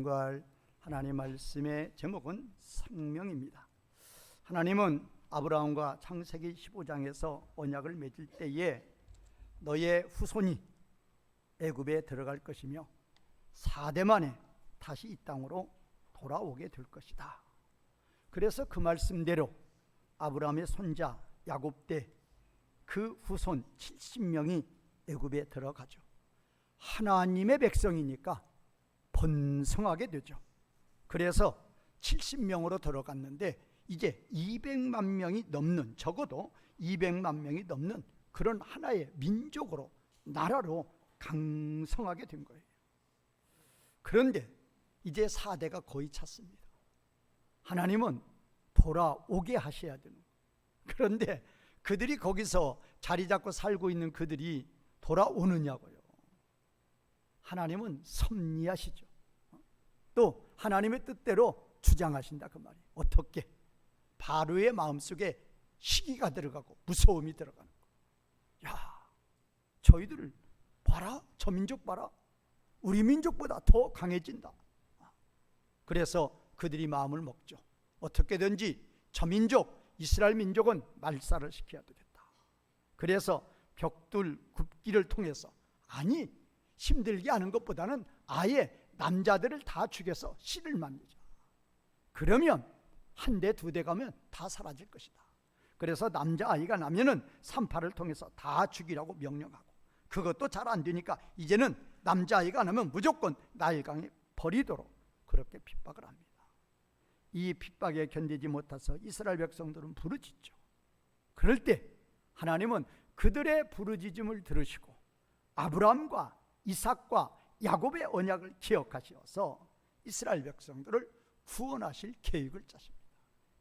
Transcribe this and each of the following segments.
증거할 하나님 말씀의 제목은 생명입니다. 하나님은 아브라함과 창세기 15장에서 언약을 맺을 때에 너의 후손이 애굽에 들어갈 것이며 4대 만에 다시 이 땅으로 돌아오게 될 것이다. 그래서 그 말씀대로 아브라함의 손자 야곱 때 그 후손 70명이 애굽에 들어가죠. 하나님의 백성이니까 번성하게 되죠. 그래서 70명으로 들어갔는데 이제 200만 명이 넘는, 적어도 200만 명이 넘는 그런 하나의 민족으로, 나라로 강성하게 된 거예요. 그런데 이제 4대가 거의 찼습니다. 하나님은 돌아오게 하셔야 되는 거예요. 그런데 그들이 거기서 자리 잡고 살고 있는 그들이 돌아오느냐고요. 하나님은 섭리하시죠. 또 하나님의 뜻대로 주장하신다 그 말이에요. 어떻게? 바로의 마음속에 시기가 들어가고 무서움이 들어가는 거예요. 야, 저희들을 봐라, 저 민족 봐라, 우리 민족보다 더 강해진다. 그래서 그들이 마음을 먹죠. 어떻게든지 저 민족, 이스라엘 민족은 말살을 시켜야 되겠다. 그래서 벽돌 굽기를 통해서, 아니 힘들게 하는 것보다는 아예 남자들을 다 죽여서 씨를 만들자. 그러면 한 대, 두 대 가면 다 사라질 것이다. 그래서 남자아이가 나면은 산파를 통해서 다 죽이라고 명령하고, 그것도 잘 안 되니까 이제는 남자아이가 나면 무조건 나일강에 버리도록 그렇게 핍박을 합니다. 이 핍박에 견디지 못해서 이스라엘 백성들은 부르짖죠. 그럴 때 하나님은 그들의 부르짖음을 들으시고 아브라함과 이삭과 야곱의 언약을 기억하셔서 이스라엘 백성들을 구원하실 계획을 짜십니다.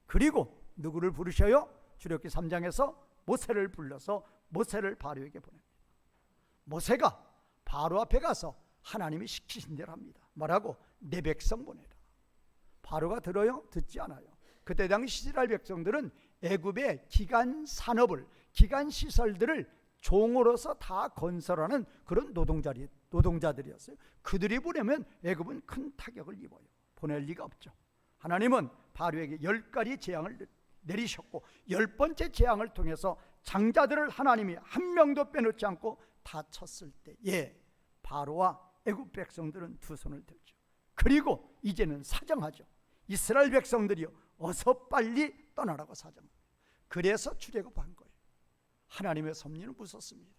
그리고 누구를 부르셔요? 출애굽기 3장에서 모세를 불러서 모세를 바로에게 보냅니다. 모세가 바로 앞에 가서 하나님이 시키신 대로 합니다. 뭐라고? 내 백성 보내라. 바로가 들어요? 듣지 않아요. 그때 당시 이스라엘 백성들은 애굽의 기간 산업을, 기간 시설들을 종으로서 다 건설하는 그런 노동자들이었어요. 그들이 보내면 애굽은 큰 타격을 입어요. 보낼 리가 없죠. 하나님은 바로에게 10가지 재앙을 내리셨고 10번째 재앙을 통해서 장자들을 하나님이 한 명도 빼놓지 않고 다 쳤을 때에 바로와 애굽 백성들은 두 손을 들죠. 그리고 이제는 사정하죠. 이스라엘 백성들이요, 어서 빨리 떠나라고 사정합니다. 그래서 출애굽한 거예요. 하나님의 섭리는 무섭습니다.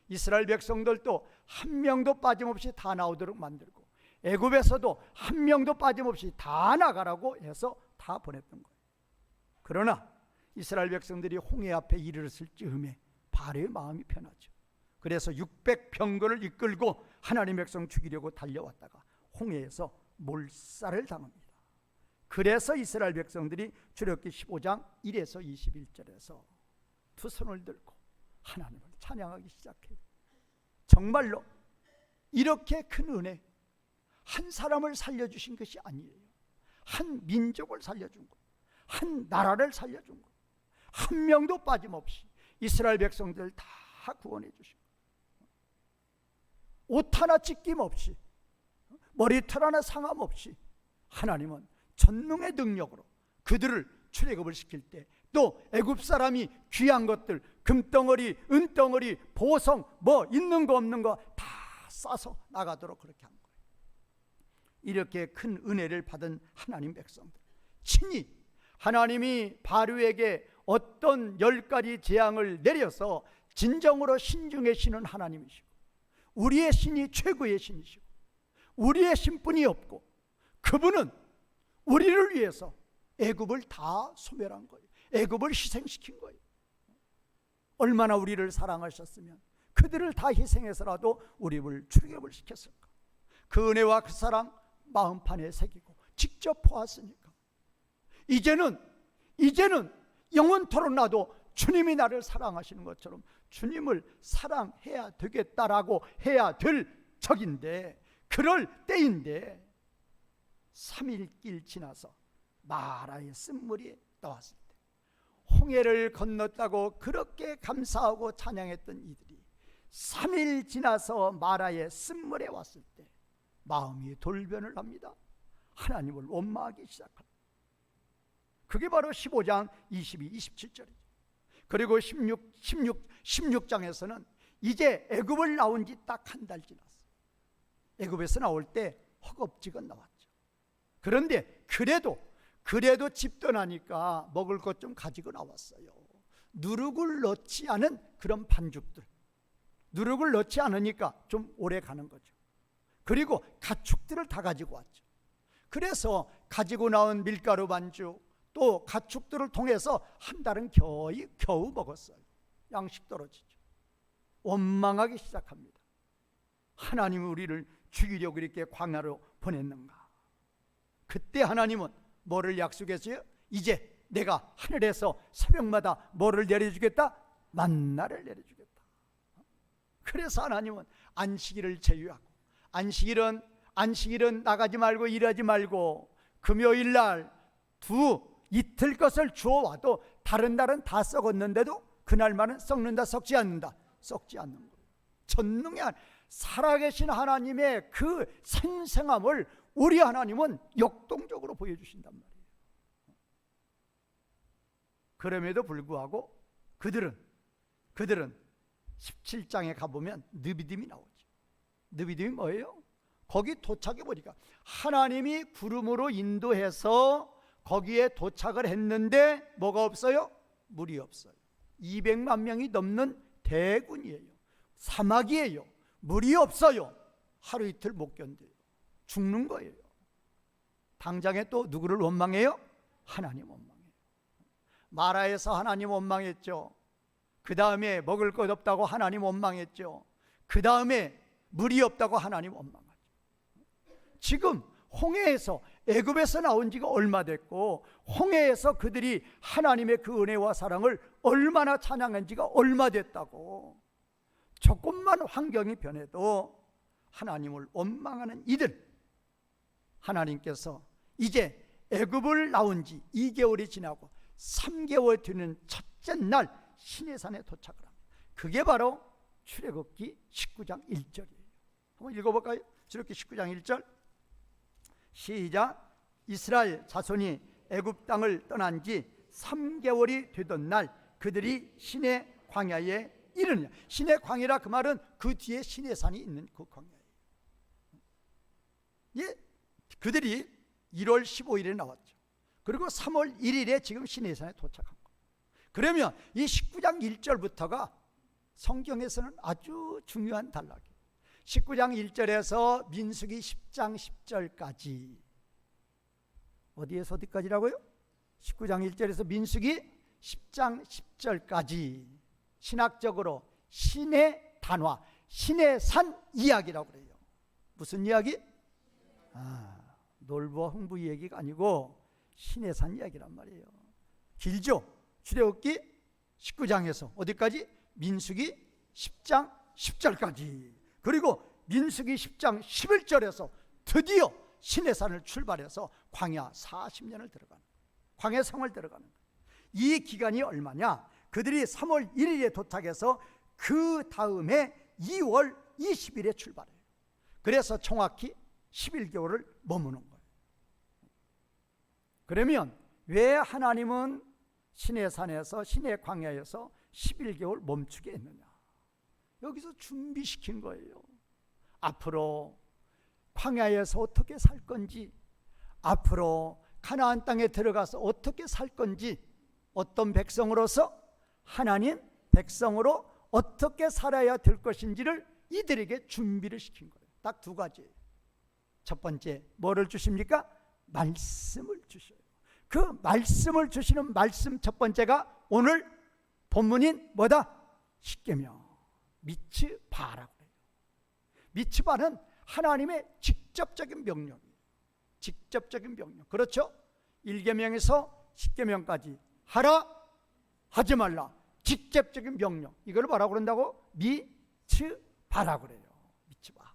이스라엘 백성들도 한 명도 빠짐없이 다 나오도록 만들고 애굽에서도 한 명도 빠짐없이 다 나가라고 해서 다 보냈던 거예요. 그러나 이스라엘 백성들이 홍해 앞에 이르렀을 즈음에 바로의 마음이 편하죠. 그래서 600병거를 이끌고 하나님 백성 죽이려고 달려왔다가 홍해에서 몰살을 당합니다. 그래서 이스라엘 백성들이 출애굽기 15장 1에서 21절에서 두 손을 들고 하나님을 찬양하기 시작해요. 정말로 이렇게 큰 은혜, 한 사람을 살려주신 것이 아니에요. 한 민족을 살려준 거예요. 한 나라를 살려준 거예요. 한 명도 빠짐없이 이스라엘 백성들 다 구원해 주신 거예요. 옷 하나 찢김 없이, 머리털 하나 상함 없이 하나님은 전능의 능력으로 그들을 출애굽을 시킬 때, 또 애굽 사람이 귀한 것들, 금덩어리, 은덩어리, 보성, 뭐 있는 거 없는 거 다 싸서 나가도록 그렇게 한 거예요. 이렇게 큰 은혜를 받은 하나님 백성들, 친히 하나님이 바로에게 어떤 10가지 재앙을 내려서 진정으로 신중의 신은 하나님이시고 우리의 신이 최고의 신이시고 우리의 신뿐이 없고 그분은 우리를 위해서 애굽을 다 소멸한 거예요. 애굽을 희생시킨 거예요. 얼마나 우리를 사랑하셨으면 그들을 다 희생해서라도 우리를 출애굽을 시켰을까. 그 은혜와 그 사랑 마음판에 새기고 직접 보았으니까 이제는 영원토록 나도 주님이 나를 사랑하시는 것처럼 주님을 사랑해야 되겠다라고 해야 될 적인데, 그럴 때인데 3일길 지나서 마라의 쓴물이 나왔을 때, 홍해를 건넜다고 그렇게 감사하고 찬양했던 이들이 3일 지나서 마라의 쓴물에 왔을 때 마음이 돌변을 합니다. 하나님을 원망하기 시작합니다. 그게 바로 15장 22, 27절이죠. 그리고 16장에서는 이제 애굽을 나온 지 딱 한 달 지났어요. 애굽에서 나올 때 허겁지겁 나왔죠. 그런데 그래도 집 떠나니까 먹을 것 좀 가지고 나왔어요. 누룩을 넣지 않은 그런 반죽들, 누룩을 넣지 않으니까 좀 오래 가는 거죠. 그리고 가축들을 다 가지고 왔죠. 그래서 가지고 나온 밀가루 반죽, 또 가축들을 통해서 한 달은 겨우 먹었어요. 양식 떨어지죠. 원망하기 시작합니다. 하나님이 우리를 죽이려고 이렇게 광야로 보냈는가? 그때 하나님은 뭐를 약속했어요? 이제 내가 하늘에서 새벽마다 뭐를 내려주겠다? 만나를 내려주겠다. 그래서 하나님은 안식일을 제휴하고, 안식일은 나가지 말고 일하지 말고 금요일 날 이틀 것을 주어와도 다른 날은 다 썩었는데도 그날만은 썩는다, 썩지 않는다? 썩지 않는 거예요. 전능한 살아계신 하나님의 그 생생함을 우리 하나님은 역동적으로 보여주신단 말이에요. 그럼에도 불구하고 그들은 17장에 가보면 느비딤이 나오죠. 느비딤이 뭐예요? 거기 도착해 보니까 하나님이 구름으로 인도해서 거기에 도착을 했는데 뭐가 없어요? 물이 없어요. 200만 명이 넘는 대군이에요. 사막이에요. 물이 없어요. 하루 이틀 못 견뎌요. 죽는 거예요. 당장에 또 누구를 원망해요? 하나님 원망해요. 마라에서 하나님 원망했죠. 그 다음에 먹을 것 없다고 하나님 원망했죠. 그 다음에 물이 없다고 하나님 원망하죠. 지금 홍해에서, 애굽에서 나온 지가 얼마 됐고, 홍해에서 그들이 하나님의 그 은혜와 사랑을 얼마나 찬양한 지가 얼마 됐다고. 조금만 환경이 변해도 하나님을 원망하는 이들, 하나님께서 이제 애굽을 나온 지 2개월이 지나고 3개월 되는 첫째 날 시내산에 도착을 합니다. 그게 바로 출애굽기 19장 1절이에요. 한번 읽어볼까요? 출애굽기 19장 1절 시작. 이스라엘 자손이 애굽 땅을 떠난 지 3개월이 되던 날 그들이 시내 광야에 이르느냐. 시내 광야라 그 말은 그 뒤에 시내산이 있는 그 광야예요. 예, 그들이 1월 15일에 나왔죠. 그리고 3월 1일에 지금 시내산에 도착한 거예요. 그러면 이 19장 1절부터가 성경에서는 아주 중요한 단락이에요. 19장 1절에서 민수기 10장 10절까지, 어디에서 어디까지라고요? 19장 1절에서 민수기 10장 10절까지 신학적으로 신의 단화, 신의 산 이야기라고 그래요. 무슨 이야기? 놀부와 흥부 얘기가 아니고 신의 산 이야기란 말이에요. 길죠? 출애굽기 19장에서 어디까지? 민수기 10장 10절까지. 그리고 민수기 10장 11절에서 드디어 시내산을 출발해서 광야 40년을 들어가는, 광야 생활 들어가는 거예요. 이 기간이 얼마냐? 그들이 3월 1일에 도착해서 그 다음에 2월 20일에 출발해요. 그래서 정확히 11개월을 머무는 거예요. 그러면 왜 하나님은 시내산에서, 시내 광야에서 11개월 멈추게 했느냐? 여기서 준비시킨 거예요. 앞으로 광야에서 어떻게 살 건지, 앞으로 가나안 땅에 들어가서 어떻게 살 건지, 어떤 백성으로서 하나님 백성으로 어떻게 살아야 될 것인지를 이들에게 준비를 시킨 거예요. 딱 두 가지예요. 첫 번째, 뭐를 주십니까? 말씀을 주셔요. 그 말씀을 주시는 말씀 첫 번째가 오늘 본문인 뭐다? 십계명, 미츠바라고 해요. 미츠바는 하나님의 직접적인 명령이에요. 직접적인 명령. 그렇죠? 1계명에서 10계명까지 하라, 하지 말라. 직접적인 명령. 이걸 뭐라고 그런다고? 미츠바라고 그래요. 미츠바.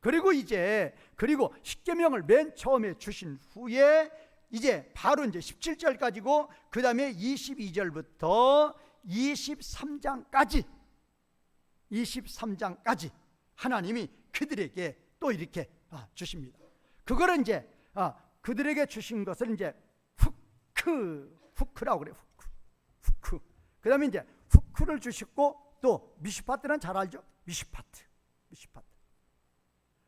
그리고 10계명을 맨 처음에 주신 후에 이제 바로 이제 17절까지고, 그 다음에 22절부터 23장까지 하나님이 그들에게 또 또 이렇게 주십니다. 그거를 이제 그들에게 주신 것을 이제 후크라고 그래요. 후크. 그다음에 이제 후크를 주셨고, 또 미슈파트는 잘 알죠? 미슈파트.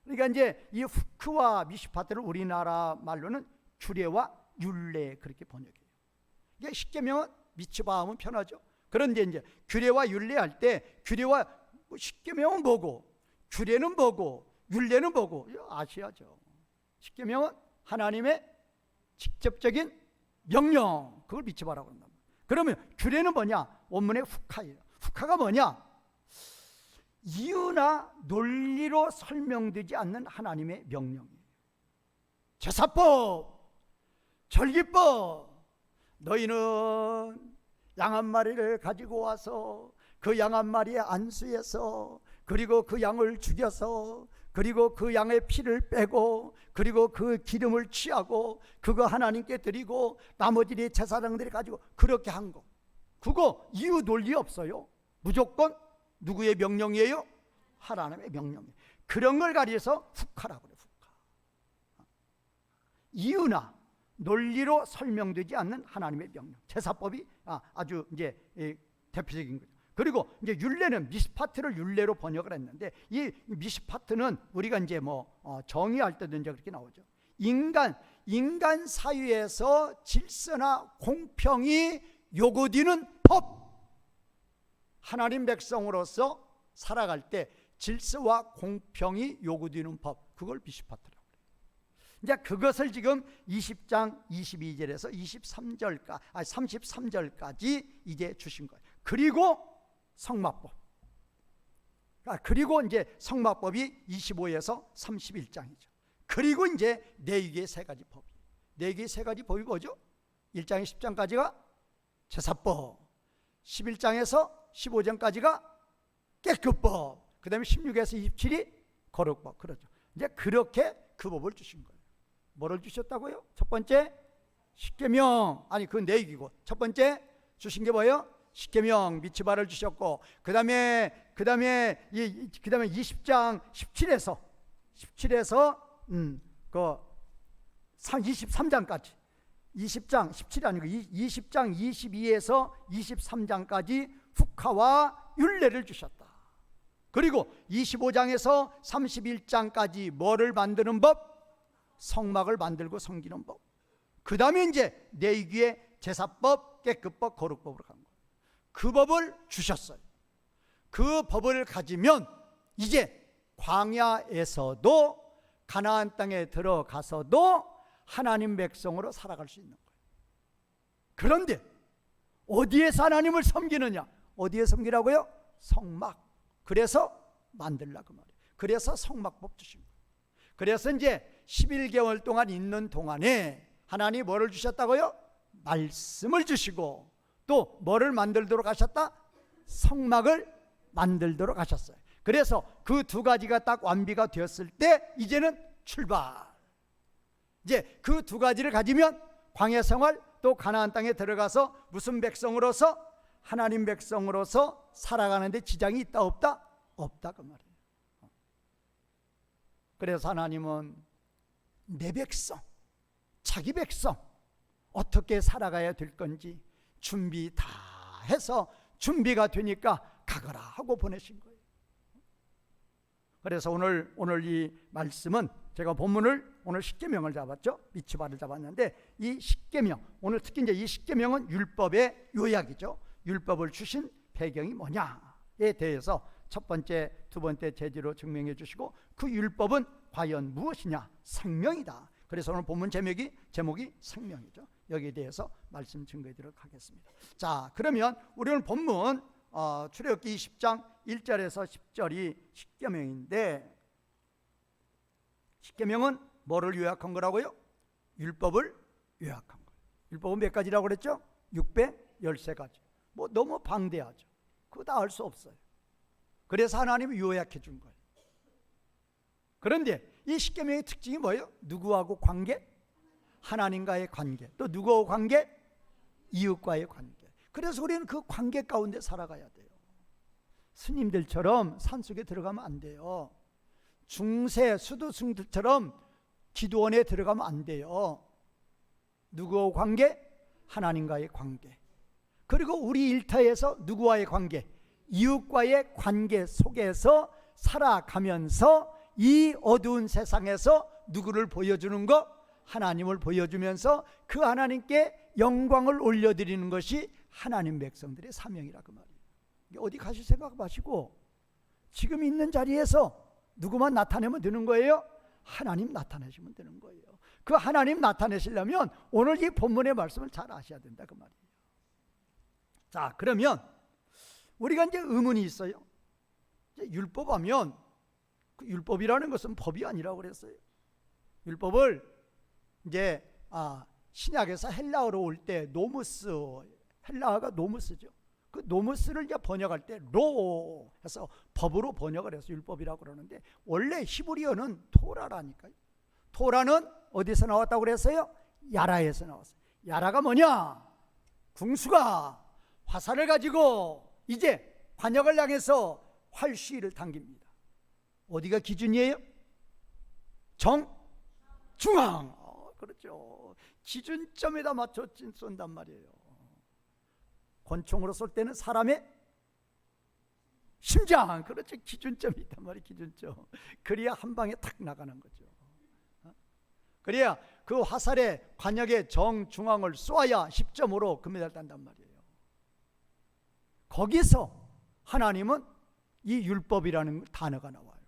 그러니까 이제 이 후크와 미슈파트를 우리나라 말로는 규례와 율례 그렇게 번역해요. 이게 십계명은 미츠바 하면 편하죠. 그런데 이제 규례와 율례 할 때, 규례와 십계명은 뭐고, 규례는 뭐고, 율례는 뭐고 아셔야죠. 십계명은 하나님의 직접적인 명령, 그걸 미츠바라고 한다. 그러면 규례는 뭐냐? 원문의 후카예요. 후카가 뭐냐? 이유나 논리로 설명되지 않는 하나님의 명령이에요. 제사법, 절기법, 너희는 양 한 마리를 가지고 와서 그 양 한 마리의 안수해서, 그리고 그 양을 죽여서, 그리고 그 양의 피를 빼고, 그리고 그 기름을 취하고 그거 하나님께 드리고 나머지 제사장들이 가지고 그렇게 한 거, 그거 이유 논리 없어요. 무조건 누구의 명령이에요? 하나님의 명령이에요. 그런 걸 가리해서 후카라고 그래요. 후카. 이유나 논리로 설명되지 않는 하나님의 명령. 제사법이 아주 이제 대표적인 거죠. 그리고 이제 율례는 미스파트를 율례로 번역을 했는데, 이 미스파트는 우리가 이제 정의할 때도 이제 그렇게 나오죠. 인간 사회에서 질서나 공평이 요구되는 법. 하나님 백성으로서 살아갈 때 질서와 공평이 요구되는 법, 그걸 미스파트라고 해요. 이제 그것을 지금 20장 22절에서 33절까지 이제 주신 거예요. 그리고 성막법. 그리고 이제 성막법이 25에서 31장이죠. 그리고 이제 레위기의 세 가지 법. 레위기의 세 가지 법이 뭐죠? 1장에 10장까지가 제사법, 11장에서 15장까지가 깨끗법, 그 다음에 16에서 27이 거룩법. 그렇죠. 이제 그렇게 그 법을 주신 거예요. 뭐를 주셨다고요? 첫 번째 십계명, 아니 그건 레위기고, 첫 번째 주신 게 뭐예요? 십계명 미츠바를 주셨고, 그 다음에 20장 17에서 그 23장까지, 20장 17이 아니고 20장 22에서 23장까지 후카와 율례를 주셨다. 그리고 25장에서 31장까지 뭐를 만드는 법? 성막을 만들고 섬기는 법. 그 다음에 이제 레위기의 제사법, 깨끗법, 거룩법으로 간 거예요. 그 법을 주셨어요. 그 법을 가지면 이제 광야에서도 가나안 땅에 들어가서도 하나님 백성으로 살아갈 수 있는 거예요. 그런데 어디에서 하나님을 섬기느냐? 어디에 섬기라고요? 성막. 그래서 만들라 그 말이에요. 그래서 성막법 주신 거예요. 그래서 이제 11개월 동안 있는 동안에 하나님이 뭐를 주셨다고요? 말씀을 주시고, 또 뭐를 만들도록 하셨다? 성막을 만들도록 하셨어요. 그래서 그 두 가지가 딱 완비가 되었을 때 이제는 출발. 이제 그 두 가지를 가지면 광야 생활, 또 가나안 땅에 들어가서 무슨 백성으로서? 하나님 백성으로서 살아가는데 지장이 있다 없다? 없다 그 말이에요. 그래서 하나님은 내 백성, 자기 백성 어떻게 살아가야 될 건지 준비 다 해서 준비가 되니까 가거라 하고 보내신 거예요. 그래서 오늘 이 말씀은 제가 본문을 오늘 십계명을 잡았죠. 미츠바를 잡았는데, 이 십계명, 오늘 특히 이제 이 십계명은 율법의 요약이죠. 율법을 주신 배경이 뭐냐에 대해서 첫 번째, 두 번째 제지로 증명해 주시고, 그 율법은 과연 무엇이냐? 생명이다. 그래서 오늘 본문 제목이 생명이죠. 여기에 대해서 말씀 증거해 드리도록 하겠습니다. 자, 그러면 우리 오늘 본문 출애굽기 20장 1절에서 10절이 십계명인데, 십계명은 뭐를 요약한 거라고요? 율법을 요약한 거예요. 율법은 몇 가지라고 그랬죠? 613가지. 뭐 너무 방대하죠. 그거 다 알 수 없어요. 그래서 하나님이 요약해 준 거예요. 그런데 이 십계명의 특징이 뭐예요? 누구하고 관계? 하나님과의 관계. 또 누구하고 관계? 이웃과의 관계. 그래서 우리는 그 관계 가운데 살아가야 돼요. 스님들처럼 산속에 들어가면 안 돼요. 중세 수도승들처럼 기도원에 들어가면 안 돼요. 누구와 관계? 하나님과의 관계. 그리고 우리 일터에서 누구와의 관계? 이웃과의 관계 속에서 살아가면서 이 어두운 세상에서 누구를 보여주는 것? 하나님을 보여주면서 그 하나님께 영광을 올려드리는 것이 하나님 백성들의 사명이라 그 말이에요. 어디 가실 생각 마시고 지금 있는 자리에서 누구만 나타내면 되는 거예요? 하나님 나타내시면 되는 거예요. 그 하나님 나타내시려면 오늘 이 본문의 말씀을 잘 아셔야 된다 그 말이에요. 자, 그러면 우리가 이제 의문이 있어요. 이제 율법하면 그 율법이라는 것은 법이 아니라고 그랬어요. 율법을 이제 신약에서 헬라어로 올 때 노무스, 헬라어가 노무스죠. 그 노무스를 이제 번역할 때 로 해서 법으로 번역을 해서 율법이라고 그러는데 원래 히브리어는 토라라니까요. 토라는 어디서 나왔다고 그랬어요? 야라에서 나왔어요. 야라가 뭐냐? 궁수가 화살을 가지고 이제 관역을 향해서 활시위를 당깁니다. 어디가 기준이에요? 중앙. 그렇죠. 기준점에다 맞춰 쏜단 말이에요. 권총으로 쏠 때는 사람의 심장, 그렇죠. 기준점이 있단 말이에요. 기준점. 그래야 한 방에 탁 나가는 거죠. 그래야 그 화살의 관역의 정중앙을 쏘아야 10점으로 금메달 딴단 말이에요. 거기서 하나님은 이 율법이라는 단어가 나와요.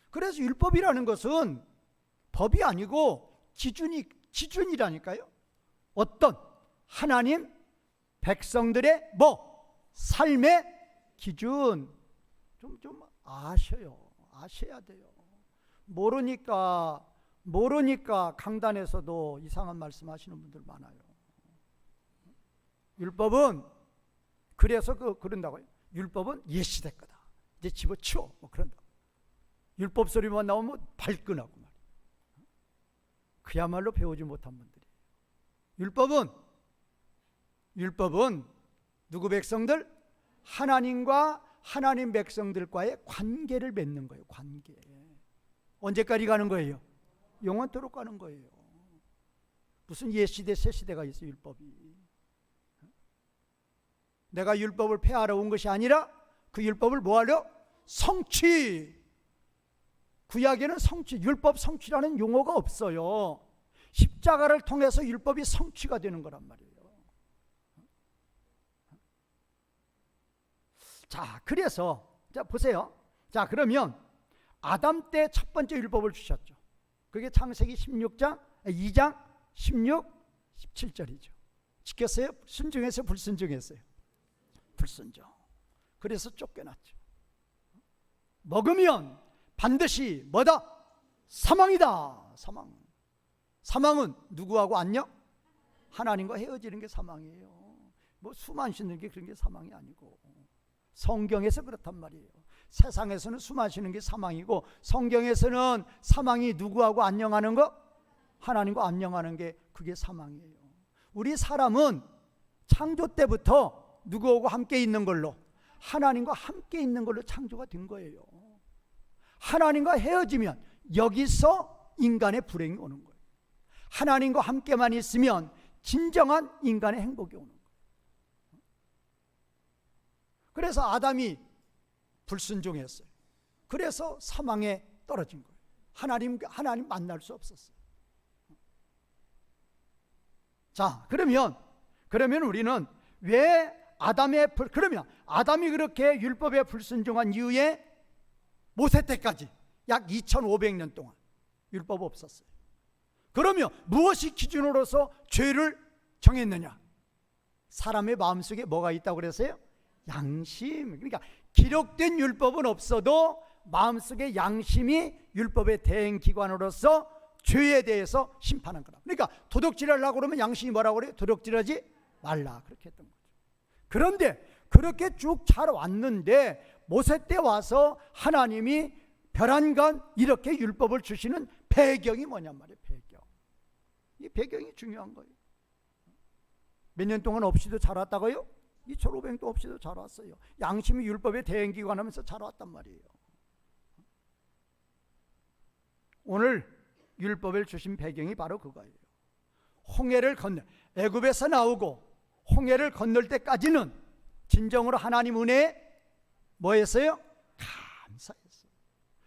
그래서 율법이라는 것은 법이 아니고 기준이라니까요. 어떤 하나님 백성들의 삶의 기준 좀 아셔야 돼요. 모르니까 강단에서도 이상한 말씀하시는 분들 많아요. 율법은 그래서 그런다고요. 율법은 옛시대 거다. 이제 집어치워 그런다. 율법 소리만 나오면 발끈하고 말이에요. 그야말로 배우지 못한 분들이. 율법은 누구 백성들? 하나님과 하나님 백성들과의 관계를 맺는 거예요. 관계. 언제까지 가는 거예요? 영원토록 가는 거예요. 무슨 옛시대 새시대가 있어요. 율법이. 내가 율법을 폐하러 온 것이 아니라 그 율법을 뭐하려? 성취. 구약에는 성취, 율법 성취라는 용어가 없어요. 십자가를 통해서 율법이 성취가 되는 거란 말이에요. 자, 그래서 보세요. 자, 그러면 아담 때 첫 번째 율법을 주셨죠. 그게 창세기 2장 16, 17절이죠. 지켰어요? 순종했어요? 불순종했어요? 불순종. 그래서 쫓겨났죠. 먹으면 반드시 뭐다? 사망이다. 사망은 누구하고 안녕? 하나님과 헤어지는 게 사망이에요. 뭐 수만 쉬는 게 그런 게 사망이 아니고. 성경에서 그렇단 말이에요. 세상에서는 수 마시는 게 사망이고 성경에서는 사망이 누구하고 안녕하는 거? 하나님과 안녕하는 게 그게 사망이에요. 우리 사람은 창조 때부터 누구하고 함께 있는 걸로? 하나님과 함께 있는 걸로 창조가 된 거예요. 하나님과 헤어지면 여기서 인간의 불행이 오는 거예요. 하나님과 함께만 있으면 진정한 인간의 행복이 오는 거예요. 그래서 아담이 불순종했어요. 그래서 사망에 떨어진 거예요. 하나님 만날 수 없었어요. 자, 그러면 우리는 왜 그러면 아담이 그렇게 율법에 불순종한 이후에 모세 때까지 약 2500년 동안 율법 없었어요. 그러면 무엇이 기준으로서 죄를 정했느냐? 사람의 마음속에 뭐가 있다고 그랬어요? 양심. 그러니까 기록된 율법은 없어도 마음속에 양심이 율법의 대행기관으로서 죄에 대해서 심판한 거다. 그러니까 도둑질하려고 그러면 양심이 뭐라고 그래요? 도둑질하지 말라. 그렇게 했던 거죠. 그런데 그렇게 쭉 잘 왔는데 모세 때 와서 하나님이 별안간 이렇게 율법을 주시는 배경이 뭐냔 말이에요. 이 배경이 중요한 거예요. 몇 년 동안 없이도 잘 왔다고요? 2500도 없이도 잘 왔어요. 양심이 율법에 대행기관하면서 잘 왔단 말이에요. 오늘 율법을 주신 배경이 바로 그거예요. 홍해를 건너 애굽에서 나오고 홍해를 건널 때까지는 진정으로 하나님 은혜에 뭐 했어요? 감사했어요.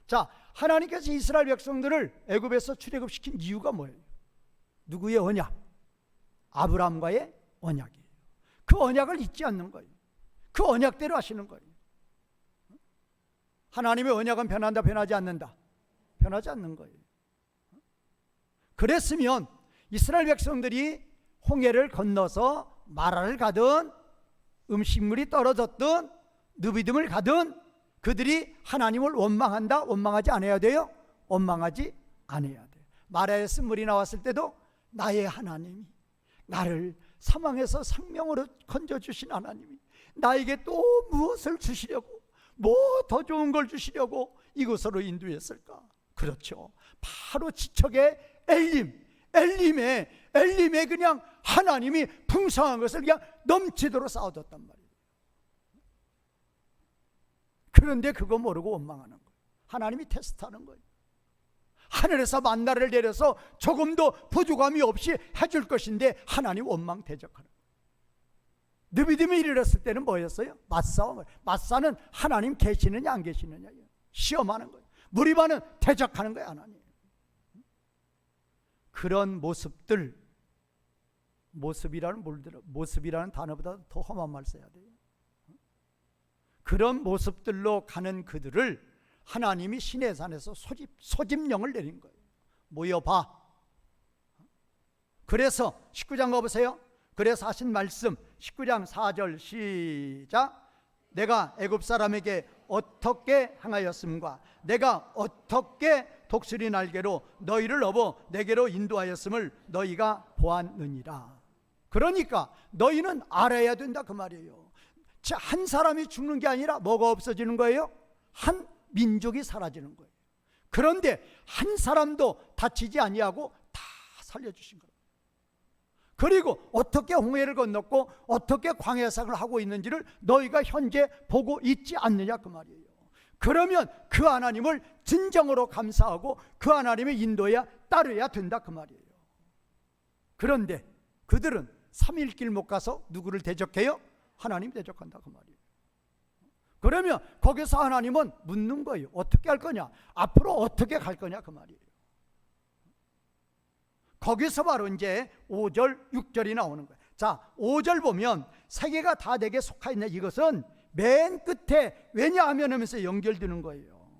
자, 하나님께서 이스라엘 백성들을 애굽에서 출애굽시킨 이유가 뭐예요? 누구의 언약? 아브라함과의 언약이에요. 그 언약을 잊지 않는 거예요. 그 언약대로 하시는 거예요. 하나님의 언약은 변한다, 변하지 않는다? 변하지 않는 거예요. 그랬으면 이스라엘 백성들이 홍해를 건너서 마라를 가든 음식물이 떨어졌든 느비듬을 가든 그들이 하나님을 원망한다, 원망하지 않아야 돼요? 원망하지 않아야 돼요. 마라에서 물이 나왔을 때도 나의 하나님이 나를 사망에서 생명으로 건져주신 하나님이 나에게 또 무엇을 주시려고, 뭐 더 좋은 걸 주시려고 이곳으로 인도했을까? 그렇죠. 바로 지척의 엘림에 그냥 하나님이 풍성한 것을 그냥 넘치도록 쌓아뒀단 말이에요. 그런데 그거 모르고 원망하는 거예요. 하나님이 테스트하는 거예요. 하늘에서 만나를 내려서 조금도 부족함이 없이 해줄 것인데 하나님 원망 대적하는 거예요. 느비dim이 이르렀을 때는 뭐였어요? 맞싸움. 맞싸는 하나님 계시느냐 안 계시느냐 시험하는 거예요. 무리바는 대적하는 거예요. 하나님. 그런 모습들, 모습이라는 단어보다 더 험한 말 써야 돼요. 그런 모습들로 가는 그들을 하나님이 시내산에서 소집령을 내린 거예요. 모여봐. 그래서 19장 가보세요. 그래서 하신 말씀 19장 4절 시작. 내가 애굽 사람에게 어떻게 행하였음과 내가 어떻게 독수리 날개로 너희를 업어 내게로 인도하였음을 너희가 보았느니라. 그러니까 너희는 알아야 된다 그 말이에요. 한 사람이 죽는 게 아니라 뭐가 없어지는 거예요? 한 민족이 사라지는 거예요. 그런데 한 사람도 다치지 아니하고 다 살려주신 거예요. 그리고 어떻게 홍해를 건넜고 어떻게 광야사를 하고 있는지를 너희가 현재 보고 있지 않느냐 그 말이에요. 그러면 그 하나님을 진정으로 감사하고 그 하나님의 인도에 따르야 된다 그 말이에요. 그런데 그들은 3일 길 못 가서 누구를 대적해요? 하나님 대적한다 그 말이에요. 그러면 거기서 하나님은 묻는 거예요. 어떻게 할 거냐? 앞으로 어떻게 갈 거냐 그 말이에요. 거기서 바로 이제 5절, 6절이 나오는 거예요. 자, 5절 보면 세계가 다 내게 속하 있냐, 이것은 맨 끝에 왜냐하면 하면서 연결되는 거예요.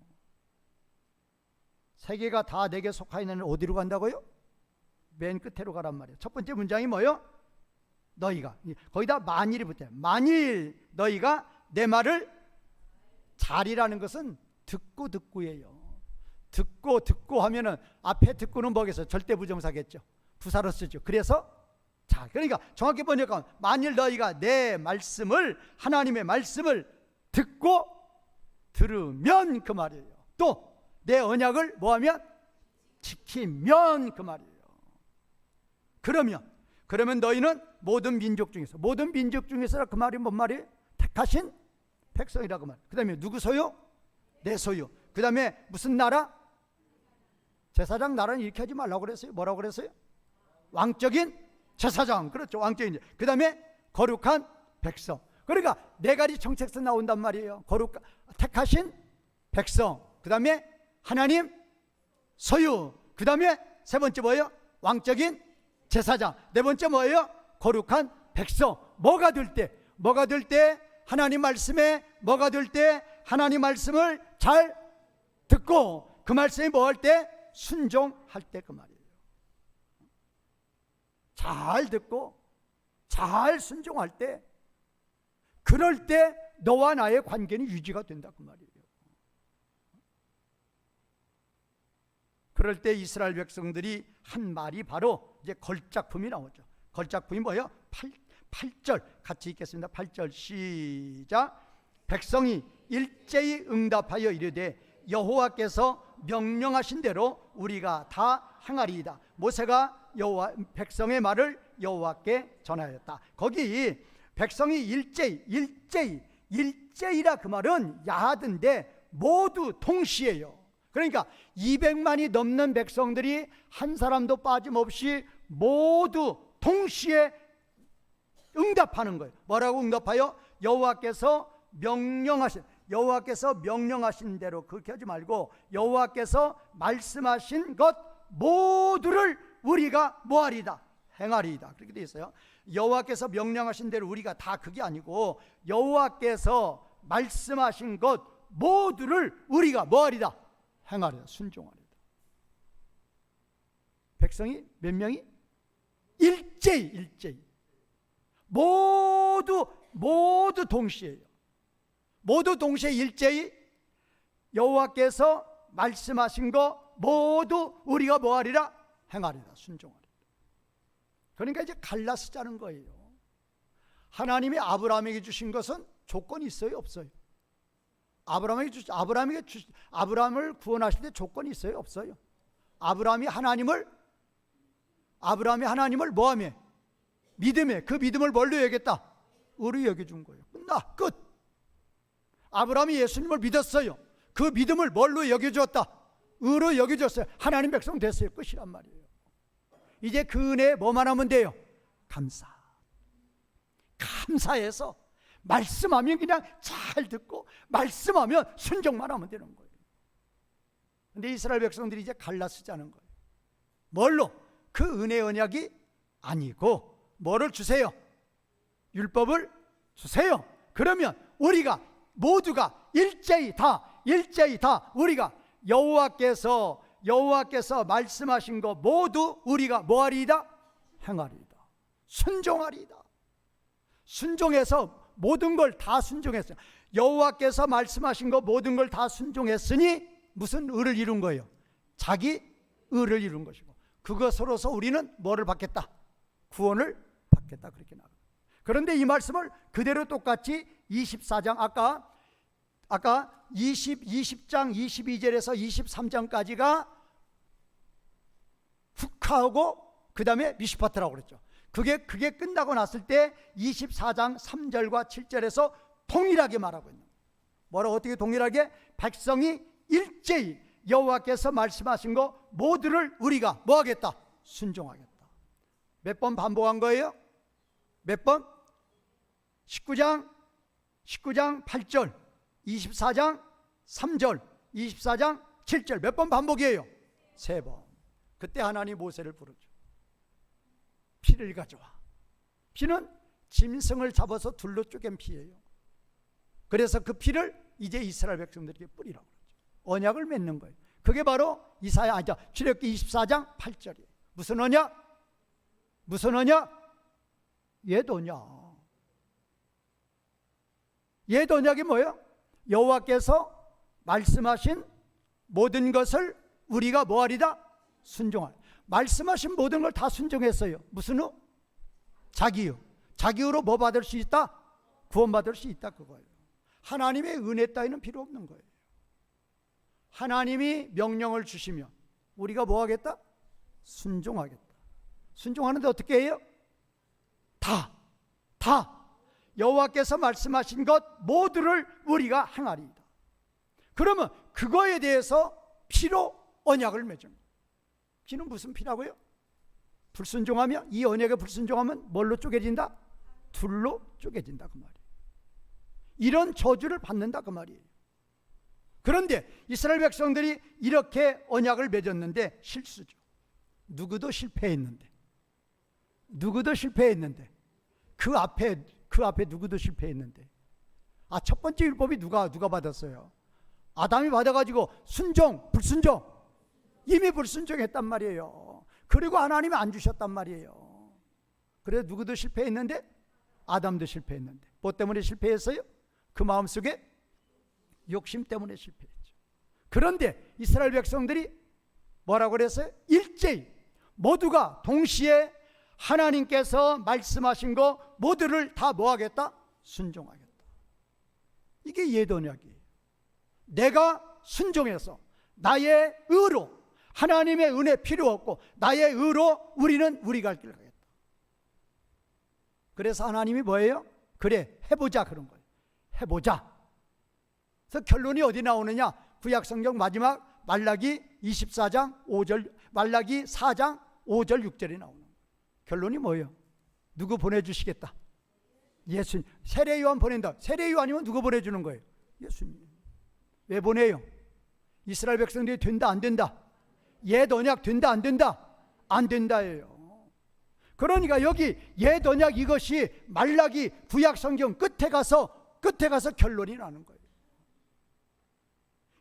세계가 다 내게 속하 있는 어디로 간다고요? 맨 끝으로 가란 말이에요. 첫 번째 문장이 뭐예요? 너희가. 거기다 만일이 붙어요. 만일 너희가 내 말을 잘이라는 것은 듣고예요. 듣고 하면은 앞에 듣고는 뭐겠어요? 절대 부정사겠죠. 부사로 쓰죠. 그래서 자, 그러니까 정확히 번역하면 만일 너희가 내 말씀을, 하나님의 말씀을 듣고 들으면 그 말이에요. 또 내 언약을 뭐하면? 지키면 그 말이에요. 그러면 너희는 모든 민족 중에서 그 말이 뭔 말이에요? 택하신 백성이라고 말. 그 다음에 누구 소유? 내 소유. 그 다음에 무슨 나라? 제사장 나라는 이렇게 하지 말라고 그랬어요. 뭐라고 그랬어요? 왕적인 제사장. 그렇죠. 왕적인. 그 다음에 거룩한 백성. 그러니까 네 가지 정책서 나온단 말이에요. 택하신 백성. 그 다음에 하나님 소유. 그 다음에 세 번째 뭐예요? 왕적인 제사장. 네 번째 뭐예요? 거룩한 백성. 뭐가 될 때? 하나님 말씀에 뭐가 될 때? 하나님 말씀을 잘 듣고 그 말씀이 뭐 할 때? 순종할 때 그 말이에요. 잘 듣고 잘 순종할 때, 그럴 때 너와 나의 관계는 유지가 된다 그 말이에요. 그럴 때 이스라엘 백성들이 한 말이 바로 이제 걸작품이 나오죠. 걸작품이 뭐예요? 8절 같이 읽겠습니다. 8절 시작. 백성이 일제히 응답하여 이르되 여호와께서 명령하신 대로 우리가 다 행하리이다. 모세가 백성의 말을 여호와께 전하였다. 거기 백성이 일제히라 그 말은 야하던데 모두 동시에요. 그러니까 200만이 넘는 백성들이 한 사람도 빠짐없이 모두 동시에 응답하는 거예요. 뭐라고 응답하여? 여호와께서 명령하신 대로 그렇게 하지 말고 여호와께서 말씀하신 것 모두를 우리가 뭐하리다? 행하리이다. 그렇게 되어 있어요. 여호와께서 명령하신 대로 우리가 다 그게 아니고 여호와께서 말씀하신 것 모두를 우리가 뭐하리다? 행하리다. 순종하리다. 백성이 몇 명이? 일제히 모두 동시에요. 모두 동시에 일제히 여호와께서 말씀하신 거 모두 우리가 뭐하리라? 행하리라. 순종하리라. 그러니까 이제 갈라쓰자는 거예요. 하나님이 아브라함에게 주신 것은 조건이 있어요, 없어요? 아브라함을 구원하실 때 조건이 있어요, 없어요? 아브라함이 하나님을 뭐하며? 믿음에, 그 믿음을 뭘로 여겼다? 의로 여겨준 거예요. 끝. 아브라함이 예수님을 믿었어요. 그 믿음을 뭘로 여겨줬다? 의로 여겨줬어요. 하나님 백성 됐어요. 끝이란 말이에요. 이제 그 은혜에 뭐만 하면 돼요? 감사해서 말씀하면 그냥 잘 듣고 말씀하면 순종만 하면 되는 거예요. 근데 이스라엘 백성들이 이제 갈라쓰자는 거예요. 뭘로? 그 은혜 언약이 아니고 뭐를 주세요? 율법을 주세요. 그러면 우리가 모두가 일제히 다 우리가 여호와께서 말씀하신 거 모두 우리가 뭐하리이다? 행하리이다. 순종하리이다. 순종해서 모든 걸 다 순종했어요. 여호와께서 말씀하신 거 모든 걸 다 순종했으니 무슨 의를 이룬 거예요? 자기 의를 이룬 것이고, 그것으로서 우리는 뭐를 받겠다? 구원을 받겠다. 그렇게 나와요. 그런데 이 말씀을 그대로 똑같이 24장 아까 20장 22절에서 23장까지가 훅하고 그 다음에 미슈파트라고 그랬죠. 그게 끝나고 났을 때 24장 3절과 7절에서 동일하게 말하고 있는 거예요. 뭐라고? 어떻게 동일하게? 백성이 일제히 여호와께서 말씀하신 거 모두를 우리가 뭐하겠다? 순종하겠다. 몇 번 반복한 거예요? 몇 번? 19장 8절, 24장 3절, 24장 7절 몇 번 반복이에요? 3번. 그때 하나님 모세를 부르죠. 피를 가져와. 피는 짐승을 잡아서 둘로 쪼갠 피예요. 그래서 그 피를 이제 이스라엘 백성들에게 뿌리라고 그러죠. 언약을 맺는 거예요. 그게 바로 출애굽기 24장 8절이에요. 무슨 언약? 옛 언약이 뭐예요? 여호와께서 말씀하신 모든 것을 우리가 뭐하리다? 순종할. 말씀하신 모든 걸 다 순종했어요. 무슨 후? 자기요. 자기로 뭐 받을 수 있다? 구원받을 수 있다, 그거예요. 하나님의 은혜 따위는 필요 없는 거예요. 하나님이 명령을 주시면 우리가 뭐 하겠다? 순종하겠다. 순종하는데 어떻게 해요? 다 여호와께서 말씀하신 것 모두를 우리가 행하리이다. 그러면 그거에 대해서 피로 언약을 맺은 거예요. 피는 무슨 피라고요? 불순종하면, 이 언약에 불순종하면 뭘로 쪼개진다? 둘로 쪼개진다, 그 말이에요. 이런 저주를 받는다, 그 말이에요. 그런데 이스라엘 백성들이 이렇게 언약을 맺었는데 실수죠. 누구도 실패했는데 그 앞에 누구도 실패했는데, 첫 번째 율법이 누가 받았어요? 아담이 받아가지고 불순종 이미 불순종했단 말이에요. 그리고 하나님이 안 주셨단 말이에요. 그래서 누구도 실패했는데 아담도 실패했는데, 뭐 때문에 실패했어요? 그 마음속에 욕심 때문에 실패했죠. 그런데 이스라엘 백성들이 뭐라고 그랬어요? 일제히 모두가 동시에 하나님께서 말씀하신 거 모두를 다 뭐하겠다? 순종하겠다. 이게 옛 언약이에요. 내가 순종해서 나의 의로, 하나님의 은혜 필요 없고 나의 의로 우리는 우리 갈 길 가겠다. 그래서 하나님이 뭐예요? 그래, 해보자, 그런 거예요. 해보자. 그래서 결론이 어디 나오느냐? 구약성경 마지막 말라기 24장 5절, 말라기 4장 5절 6절에 나오는 거예요. 결론이 뭐예요? 누구 보내주시겠다? 예수님. 세례요한 보낸다. 세례요한이면 누구 보내주는 거예요? 예수님. 왜 보내요? 이스라엘 백성들이 된다 안 된다? 옛 언약 된다 안 된다? 안 된다예요. 그러니까 여기 옛 언약 이것이 말라기 구약 성경 끝에 가서 결론이 나는 거예요.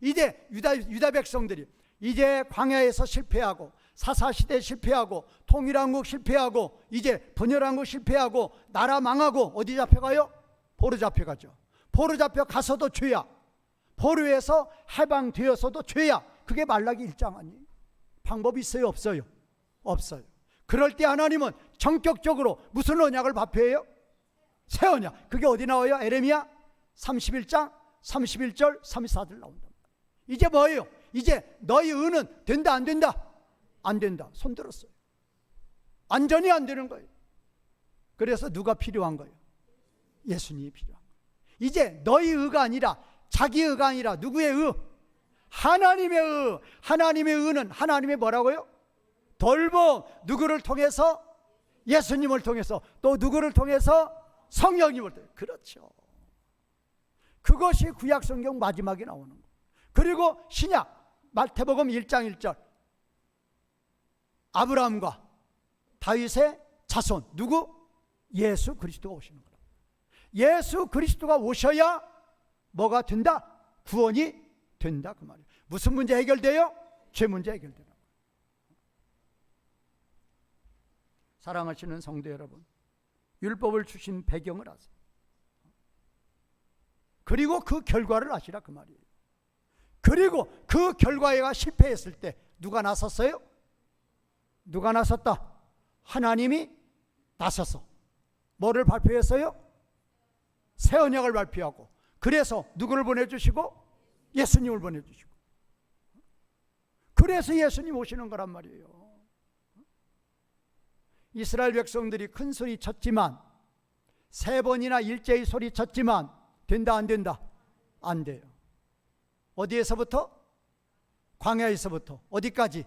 이제 유다 백성들이 이제 광야에서 실패하고 사사시대 실패하고 통일한국 실패하고 이제 분열한국 실패하고 나라 망하고 어디 잡혀가요? 포로 잡혀가죠. 포로 잡혀가서도 죄야. 포로에서 해방되어서도 죄야. 그게 말라기 1장 아니에요? 방법이 있어요? 없어요? 없어요. 그럴 때 하나님은 전격적으로 무슨 언약을 발표해요? 새 언약. 그게 어디 나와요? 에레미야 31장 31절 34절 나온다. 이제 뭐예요? 이제 너희 의는 된다 안 된다? 안 된다. 손 들었어요. 완전히 안 되는 거예요. 그래서 누가 필요한 거예요? 예수님이 필요한 거예요. 이제 너희 의가 아니라 자기 의가 아니라 누구의 의? 하나님의 의. 하나님의 의는 하나님의 뭐라고요? 돌봄. 누구를 통해서? 예수님을 통해서. 또 누구를 통해서? 성령님을 통해서. 그렇죠. 그것이 구약성경 마지막에 나오는 거예요. 그리고 신약 마태복음 1장 1절 아브라함과 다윗의 자손 누구? 예수 그리스도가 오시는 거예요. 예수 그리스도가 오셔야 뭐가 된다? 구원이 된다 그 말이에요. 무슨 문제 해결돼요? 죄 문제 해결되는 거예요. 사랑하시는 성도 여러분, 율법을 주신 배경을 아세요. 그리고 그 결과를 아시라 그 말이에요. 그리고 그 결과가 실패했을 때 누가 나섰어요? 누가 나섰다? 하나님이 나서서 뭐를 발표했어요? 새 언약을 발표하고, 그래서 누구를 보내주시고? 예수님을 보내주시고. 그래서 예수님 오시는 거란 말이에요. 이스라엘 백성들이 큰 소리 쳤지만, 3번이나 일제히 소리 쳤지만 된다 안 된다? 안 돼요. 어디에서부터? 광야에서부터 어디까지?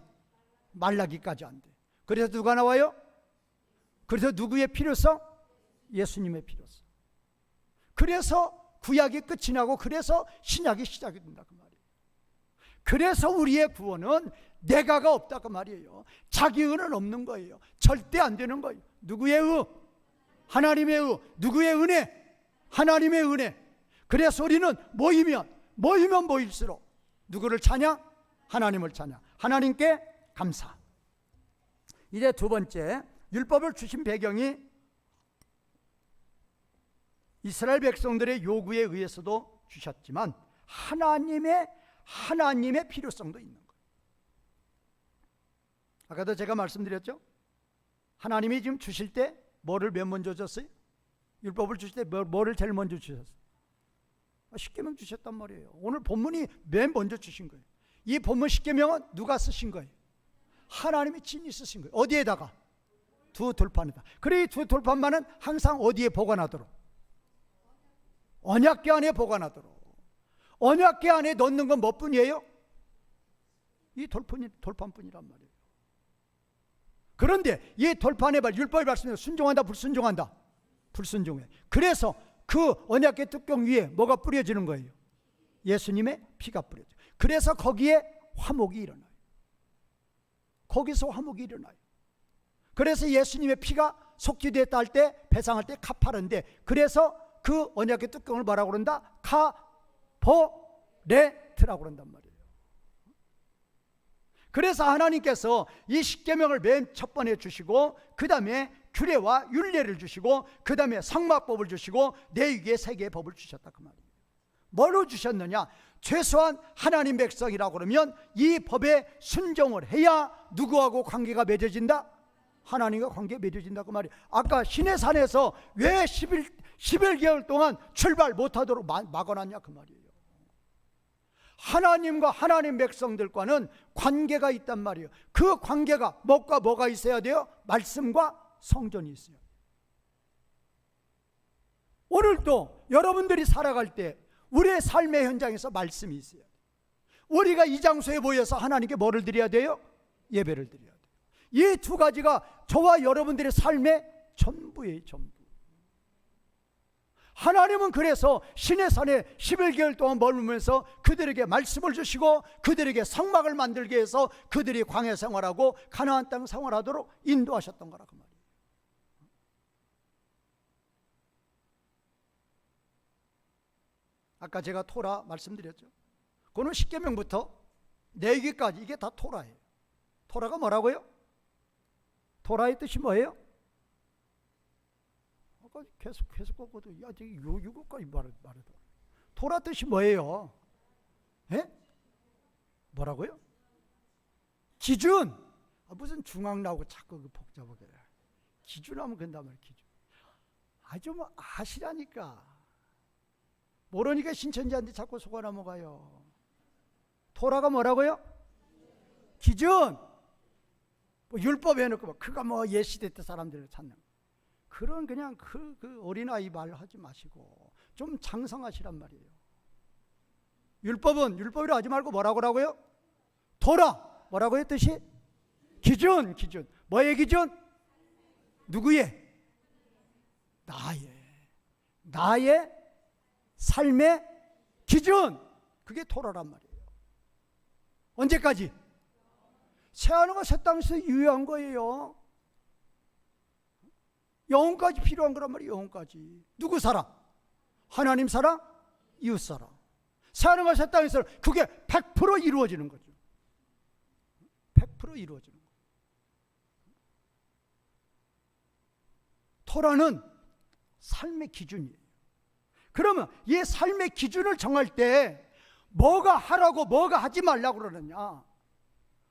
말라기까지 안 돼. 그래서 누가 나와요? 그래서 누구의 필요성? 예수님의 필요성. 그래서 구약이 끝이 나고 그래서 신약이 시작이 된다 그 말이에요. 그래서 우리의 구원은 내가가 없다 그 말이에요. 자기 의는 없는 거예요. 절대 안 되는 거예요. 누구의 의? 하나님의 의. 누구의 은혜? 하나님의 은혜. 그래서 우리는 모이면 모일수록 누구를 찬양? 하나님을 찬양. 하나님께 감사. 이제 두 번째, 율법을 주신 배경이 이스라엘 백성들의 요구에 의해서도 주셨지만 하나님의 필요성도 있는 거예요. 아까도 제가 말씀드렸죠? 하나님이 지금 주실 때 뭐를 맨 먼저 줬어요? 율법을 주실 때 뭐를 제일 먼저 주셨어요? 10계명 주셨단 말이에요. 오늘 본문이 맨 먼저 주신 거예요. 이 본문 10계명은 누가 쓰신 거예요? 하나님이 친히 쓰신 거예요. 어디에다가? 두 돌판에다. 그래, 이 두 돌판만은 항상 어디에 보관하도록? 언약궤 안에 보관하도록. 언약궤 안에 넣는 건 뭐뿐이에요? 이 돌판뿐이란 말이에요. 그런데 이 돌판에 율법의 말씀에 순종한다 불순종한다? 불순종해. 그래서 그 언약궤 뚜껑 위에 뭐가 뿌려지는 거예요? 예수님의 피가 뿌려져요. 그래서 거기에 화목이 일어나요. 거기서 화목이 일어나요. 그래서 예수님의 피가 속죄됐다 할 때, 배상할 때 카파르인데, 그래서 그 언약궤 뚜껑을 뭐라고 그런다? 카보레트라고 그런단 말이에요. 그래서 하나님께서 이 10계명을 맨 첫 번에 주시고, 그 다음에 규례와 율례를 주시고, 그 다음에 성막법을 주시고, 내 위에 3개의 법을 주셨다 그 말이에요. 뭘로 주셨느냐? 최소한 하나님 백성이라고 그러면 이 법에 순종을 해야 누구하고 관계가 맺어진다? 하나님과 관계 맺어진다 그 말이에요. 아까 시내산에서 왜 11개월 동안 출발 못하도록 막아놨냐 그 말이에요. 하나님과 하나님 백성들과는 관계가 있단 말이에요. 그 관계가 뭐가 있어야 돼요? 말씀과 성전이 있어요. 오늘도 여러분들이 살아갈 때 우리의 삶의 현장에서 말씀이 있어요. 우리가 이 장소에 모여서 하나님께 뭐를 드려야 돼요? 예배를 드려야 돼요. 이 두 가지가 저와 여러분들의 삶의 전부예요. 전부. 하나님은 그래서 시내산에 11개월 동안 머물면서 그들에게 말씀을 주시고 그들에게 성막을 만들게 해서 그들이 광야 생활하고 가나안 땅 생활하도록 인도하셨던 거라 그 말이에요. 아까 제가 토라 말씀드렸죠. 그는 10계명부터 내기까지 이게 다 토라예요. 토라가 뭐라고요? 토라의 뜻이 뭐예요? 아까 계속 보고도 야, 이거까지 말해도 토라 뜻이 뭐예요? 예? 뭐라고요? 기준. 무슨 중앙 나오고 자꾸 복잡하게 기준하면 된단 말이에요. 기준. 아주 뭐 아시라니까. 모르니까 신천지한테 자꾸 속아 넘어가요. 토라가 뭐라고요? 기준. 뭐 율법 해놓고 그가 뭐 옛시대 때 사람들을 찾는 그런 그냥 그 어린아이 말 하지 마시고 좀 장성하시란 말이에요. 율법은 율법이라 하지 말고 뭐라고 하라고요? 토라. 뭐라고요 뜻이? 기준. 뭐의 기준? 누구의? 나의 삶의 기준. 그게 토라란 말이에요. 언제까지? 새하늘과 새 땅에서 유효한 거예요. 영혼까지 필요한 거란 말이에요. 영혼까지. 누구 사랑? 하나님 사랑, 이웃 사랑. 새하늘과 새 땅에서 그게 100% 이루어지는 거죠. 100% 이루어지는 거예요. 토라는 삶의 기준이에요. 그러면 이 삶의 기준을 정할 때 뭐가 하라고 뭐가 하지 말라고 그러느냐?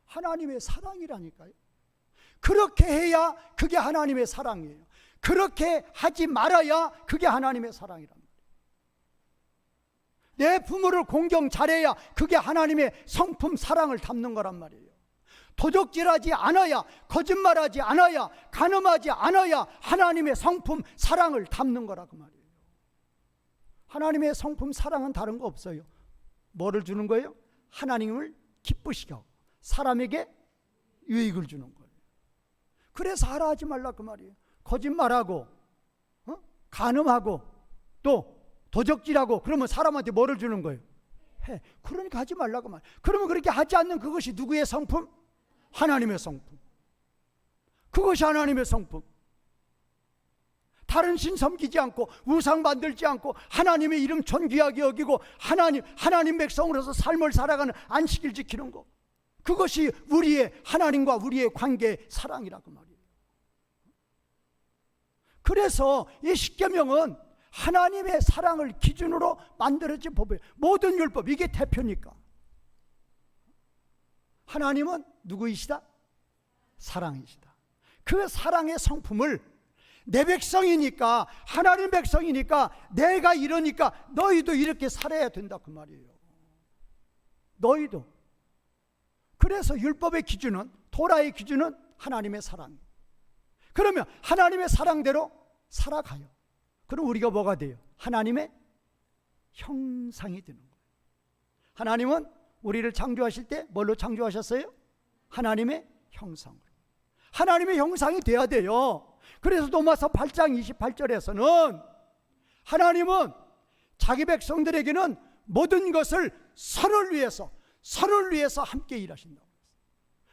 하나님의 사랑이라니까요. 그렇게 해야 그게 하나님의 사랑이에요. 그렇게 하지 말아야 그게 하나님의 사랑이란 말이에요. 내 부모를 공경 잘해야 그게 하나님의 성품 사랑을 담는 거란 말이에요. 도적질하지 않아야, 거짓말하지 않아야, 간음하지 않아야 하나님의 성품 사랑을 담는 거라 그 말이에요. 하나님의 성품 사랑은 다른 거 없어요. 뭐를 주는 거예요? 하나님을 기쁘시게 하고 사람에게 유익을 주는 거예요. 그래서 하라 하지 말라 그 말이에요. 거짓말하고 간음하고 또 도적질하고 그러면 사람한테 뭐를 주는 거예요? 해. 그러니까 하지 말라 그 말이에요. 그러면 그렇게 하지 않는 그것이 누구의 성품? 하나님의 성품. 그것이 하나님의 성품. 다른 신 섬기지 않고 우상 만들지 않고 하나님의 이름 존귀하게 여기고 하나님 백성으로서 삶을 살아가는 안식일 지키는 거. 그것이 우리의 하나님과 우리의 관계의 사랑이라고 말이에요. 그래서 이 십계명은 하나님의 사랑을 기준으로 만들어진 법이에요. 모든 율법 이게 대표니까. 하나님은 누구이시다? 사랑이시다. 그 사랑의 성품을 내 백성이니까 하나님 백성이니까 내가 이러니까 너희도 이렇게 살아야 된다 그 말이에요. 너희도. 그래서 율법의 기준은 토라의 기준은 하나님의 사랑. 그러면 하나님의 사랑대로 살아가요. 그럼 우리가 뭐가 돼요? 하나님의 형상이 되는 거예요. 하나님은 우리를 창조하실 때 뭘로 창조하셨어요? 하나님의 형상으로. 하나님의 형상이 돼야 돼요. 그래서 로마서 8장 28절에서는 하나님은 자기 백성들에게는 모든 것을 선을 위해서 함께 일하신다고 했어요.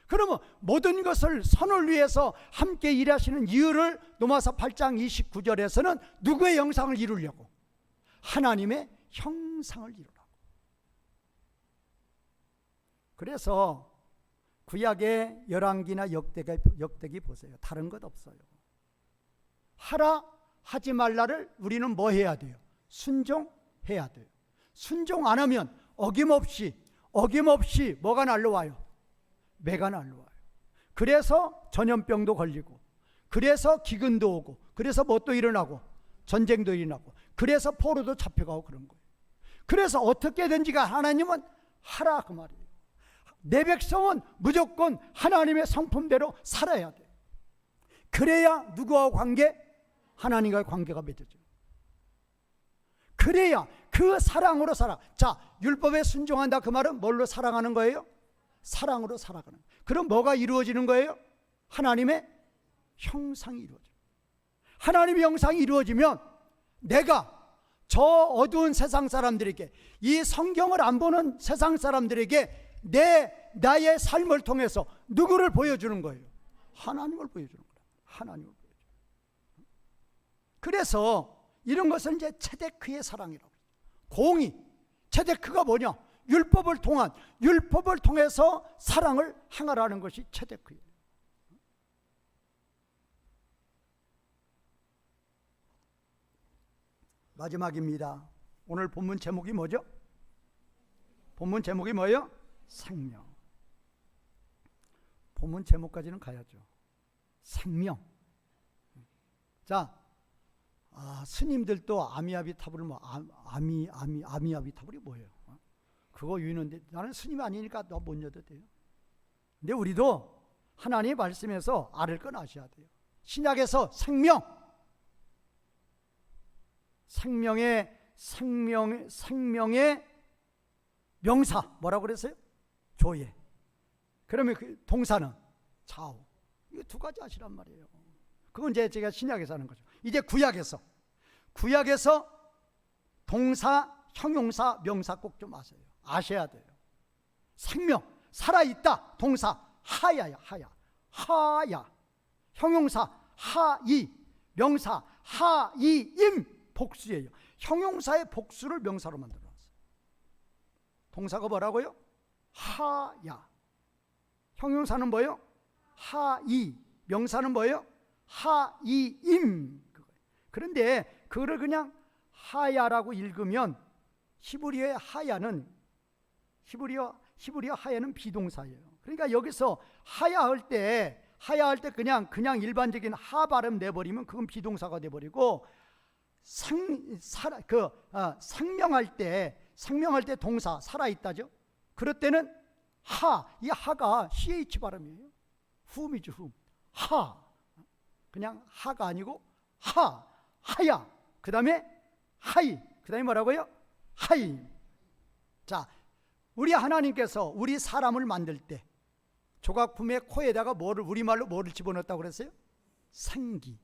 그러면 모든 것을 선을 위해서 함께 일하시는 이유를 로마서 8장 29절에서는 누구의 형상을 이루려고? 하나님의 형상을 이루라고. 그래서 구약의 열왕기나 역대기 보세요. 다른 것 없어요. 하라 하지 말라를 우리는 뭐 해야 돼요? 순종해야 돼요. 순종 안 하면 어김없이 뭐가 날라와요? 매가 날라와요. 그래서 전염병도 걸리고, 그래서 기근도 오고, 그래서 뭐 또 일어나고, 전쟁도 일어나고, 그래서 포로도 잡혀가고 그런 거예요. 그래서 어떻게든지가 하나님은 하라 그 말이에요. 내 백성은 무조건 하나님의 성품대로 살아야 돼. 그래야 누구와 관계? 하나님과의 관계가 맺어져요. 그래야 그 사랑으로 살아. 자, 율법에 순종한다 그 말은 뭘로 사랑하는 거예요? 사랑으로 살아가는. 그럼 뭐가 이루어지는 거예요? 하나님의 형상이 이루어져요. 하나님의 형상이 이루어지면 내가 저 어두운 세상 사람들에게, 이 성경을 안 보는 세상 사람들에게 나의 삶을 통해서 누구를 보여주는 거예요? 하나님을 보여주는 거예요. 하나님을 보여줘요. 그래서 이런 것을 이제 체데크의 사랑이라고. 공의. 체데크가 뭐냐? 율법을 통해서 사랑을 행하라는 것이 체데크예요. 마지막입니다. 오늘 본문 제목이 뭐죠? 본문 제목이 뭐예요? 생명. 본문 제목까지는 가야죠. 생명. 자, 스님들도 아미아비타불을 아미아비타불이 뭐예요? 그거 유인한데 나는 스님이 아니니까 너 못 여도 돼요. 근데 우리도 하나님의 말씀에서 알을 건 아셔야 돼요. 신약에서 생명의 명사 뭐라고 그랬어요? 조예. 그러면 그 동사는 좌우. 이거 두 가지 아시란 말이에요. 그건 이제 제가 신약에서 하는 거죠. 이제 구약에서 동사, 형용사, 명사 꼭 좀 아셔야 돼요. 생명, 살아있다. 동사 하야야, 하야. 형용사 하이, 명사 하이임. 복수예요. 형용사의 복수를 명사로 만들어놨어요. 동사가 뭐라고요? 하야. 형용사는 뭐예요? 하이. 명사는 뭐예요? 하이임. 그런데 그거를 그냥 하야라고 읽으면 히브리어의 하야는 비동사예요. 그러니까 여기서 하야할 때 그냥 일반적인 하 발음 내버리면 그건 비동사가 돼버리고, 생명할 때 동사 살아있다죠. 그럴 때는 이 하가 ch 발음이에요. 훔이죠, 훔. 그냥 하가 아니고 하야. 그 다음에 하이. 그 다음에 뭐라고요? 하이. 자, 우리 하나님께서 우리 사람을 만들 때 조각품의 코에다가 우리말로 뭐를 집어넣었다고 그랬어요? 생기.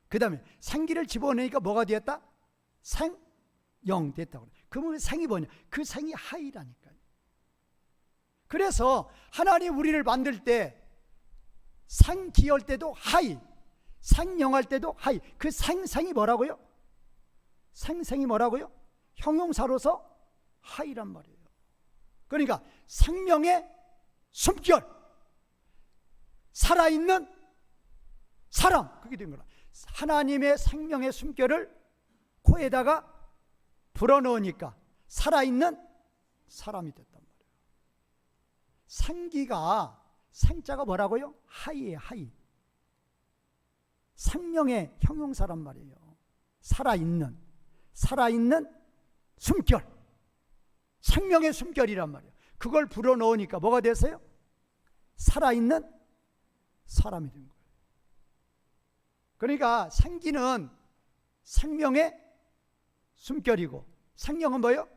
그 다음에 생기를 집어넣으니까 뭐가 되었다? 생영 됐다고 그래요. 그러면 생이 뭐냐? 그 생이 하이라니까요. 그래서 하나님 우리를 만들 때 생기할 때도 하이, 생영할 때도 하이. 그 생이 뭐라고요? 생이 뭐라고요? 형용사로서 하이란 말이에요. 그러니까 생명의 숨결, 살아있는 사람, 그게 된 거라. 하나님의 생명의 숨결을 코에다가 불어넣으니까 살아있는 사람이 됐단 말이에요. 생자가 뭐라고요? 하이예요, 하이. 생명의 형용사란 말이에요. 살아있는 숨결, 생명의 숨결이란 말이에요. 그걸 불어넣으니까 뭐가 됐어요? 살아있는 사람이 된 거예요. 그러니까 생기는 생명의 숨결이고, 생명은 뭐예요?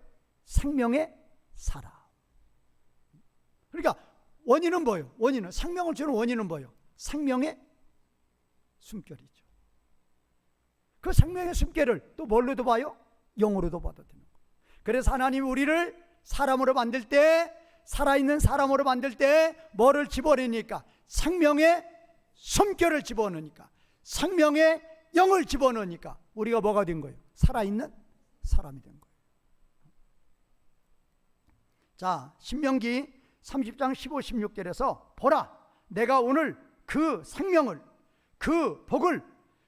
생명의 사람. 그러니까 원인은 뭐예요? 생명을 주는 원인은 뭐예요? 생명의 숨결이죠. 그 생명의 숨결을 또 뭘로도 봐요? 영으로도 봐도 되는 거예요. 그래서 하나님이 우리를 사람으로 만들 때, 살아있는 사람으로 만들 때 뭐를 집어넣으니까? 생명의 숨결을 집어넣으니까, 생명의 영을 집어넣으니까 우리가 뭐가 된 거예요? 살아있는 사람이 된 거예요. 자, 신명기 30장 15, 16절에서 보라, 내가 오늘 그 생명을, 그 복을,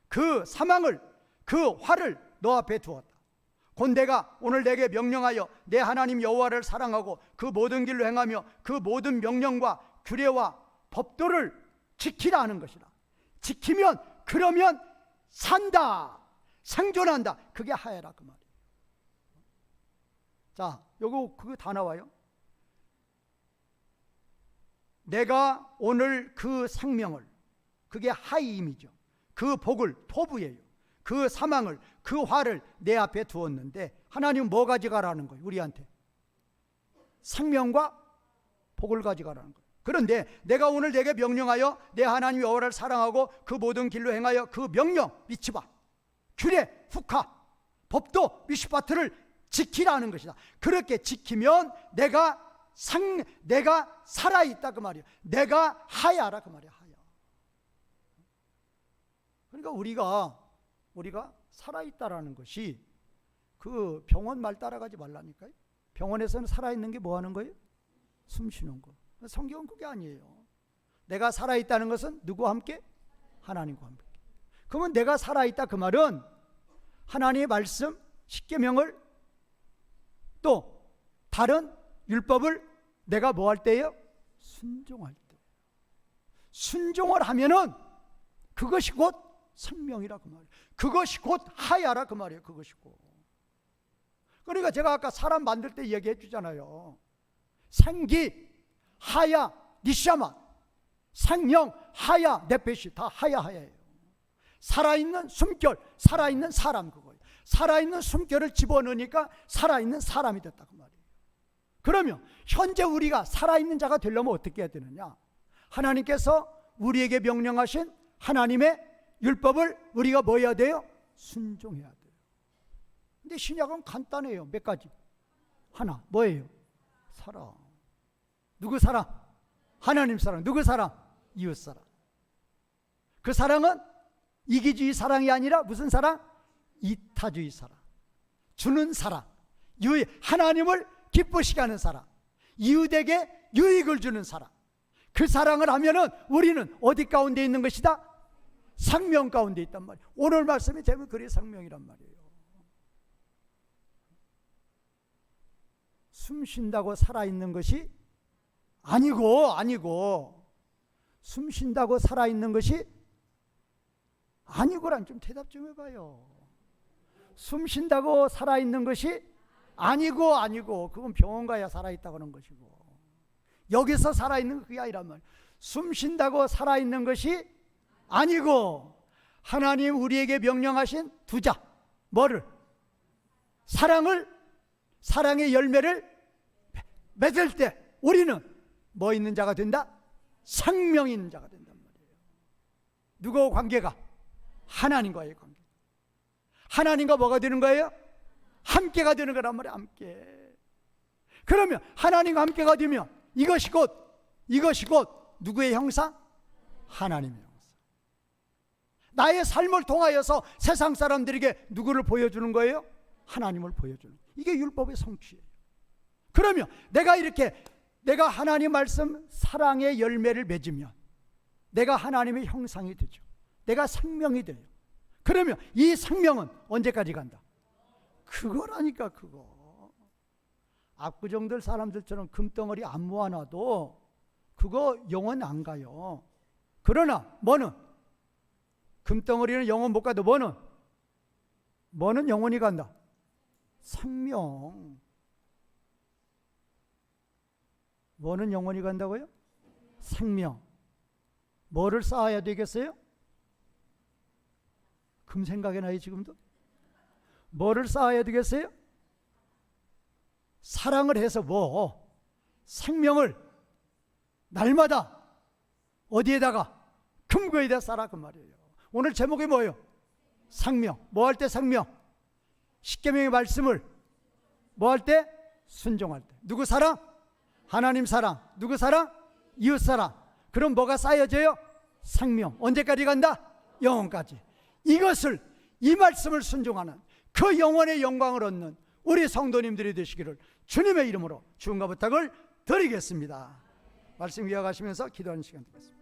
그 사망을, 그 화를 너 앞에 두었다. 곧 내가 오늘 내게 명령하여 내 하나님 여호와를 사랑하고 그 모든 길로 행하며 그 모든 명령과 규례와 법도를 지키라 하는 것이다. 지키면, 그러면 산다, 생존한다. 그게 하야라 그 말이에요. 자, 그거 다 나와요. 내가 오늘 그 생명을, 그게 하이임이죠. 그 복을, 토부예요. 그 사망을, 그 화를 내 앞에 두었는데 하나님은 뭐 가져가라는 거예요? 우리한테 생명과 복을 가져가라는 거예요. 그런데 내가 오늘 내게 명령하여 내 하나님 여호와를 사랑하고 그 모든 길로 행하여 그 명령 미치바, 규례, 훅하, 법도 미슈바트를 지키라는 것이다. 그렇게 지키면 내가 살아있다 그 말이에요. 내가 하야라 그 말이에요. 하야. 그러니까 우리가 살아있다라는 것이 그 병원 말 따라가지 말라니까요. 병원에서는 살아있는 게 뭐 하는 거예요? 숨 쉬는 거. 성경은 그게 아니에요. 내가 살아있다는 것은 누구와 함께? 하나님과 함께. 그러면 내가 살아있다 그 말은 하나님의 말씀, 십계명을 또 다른 율법을 내가 뭐 할 때예요? 순종할 때. 순종을 하면은 그것이 곧 생명이라 그 말이에요. 그것이 곧 하야라 그 말이에요. 그것이 곧. 그러니까 제가 아까 사람 만들 때 얘기해 주잖아요. 생기, 하야, 니샤마, 생명, 하야, 네페시 다 하야예요. 살아있는 숨결, 살아있는 사람 그거예요. 살아있는 숨결을 집어넣으니까 살아있는 사람이 됐다 그 말이에요. 그러면 현재 우리가 살아있는 자가 되려면 어떻게 해야 되느냐? 하나님께서 우리에게 명령하신 하나님의 율법을 우리가 뭐 해야 돼요? 순종해야 돼요. 근데 신약은 간단해요. 몇 가지? 하나, 뭐예요? 사랑. 누구 사랑? 하나님 사랑. 누구 사랑? 이웃 사랑. 그 사랑은 이기주의 사랑이 아니라 무슨 사랑? 이타주의 사랑. 주는 사랑. 하나님을 기쁘시게 하는 사랑. 이웃에게 유익을 주는 사랑. 그 사랑을 하면은 우리는 어디 가운데 있는 것이다? 생명 가운데 있단 말이에요. 오늘 말씀의 제목이 그래 생명이란 말이에요. 숨 쉰다고 살아있는 것이 아니고 숨 쉰다고 살아있는 것이 아니고란 좀 대답 좀 해봐요. 숨 쉰다고 살아있는 것이 아니고 그건 병원 가야 살아있다고 하는 것이고 여기서 살아있는 그게 아니란 말이에요. 숨 쉰다고 살아있는 것이 아니고 하나님 우리에게 명령하신 두자 뭐를? 사랑의 열매를 맺을 때 우리는 뭐 있는 자가 된다? 생명 있는 자가 된단 말이에요. 누구와 관계가? 하나님과의 관계. 하나님과 뭐가 되는 거예요? 함께가 되는 거란 말이에요. 함께. 그러면 하나님과 함께가 되면 이것이 곧 누구의 형상? 하나님의 형상. 나의 삶을 통하여서 세상 사람들에게 누구를 보여주는 거예요? 하나님을 보여주는. 이게 율법의 성취예요. 그러면 내가 하나님 말씀 사랑의 열매를 맺으면 내가 하나님의 형상이 되죠. 내가 생명이 돼요. 그러면 이 생명은 언제까지 간다? 그거라니까 그거. 압구정들 사람들처럼 금덩어리 안 모아놔도 그거 영원 안 가요. 그러나 뭐는? 금덩어리는 영원 못 가도 뭐는 영원히 간다? 생명. 뭐는 영원히 간다고요? 생명. 뭐를 쌓아야 되겠어요? 금 생각이 나요 지금도? 뭐를 쌓아야 되겠어요? 사랑을 해서 생명을 날마다 어디에다가? 금고에다 쌓아 그 말이에요. 오늘 제목이 뭐예요? 생명. 뭐 할 때 생명? 십계명의 말씀을 뭐 할 때? 순종할 때. 누구 사랑? 하나님 사랑. 누구 사랑? 이웃 사랑. 그럼 뭐가 쌓여져요? 생명. 언제까지 간다? 영원까지. 이 말씀을 순종하는 그 영원의 영광을 얻는 우리 성도님들이 되시기를 주님의 이름으로 축원과 부탁을 드리겠습니다. 말씀 이어가시면서 기도하는 시간 드리겠습니다.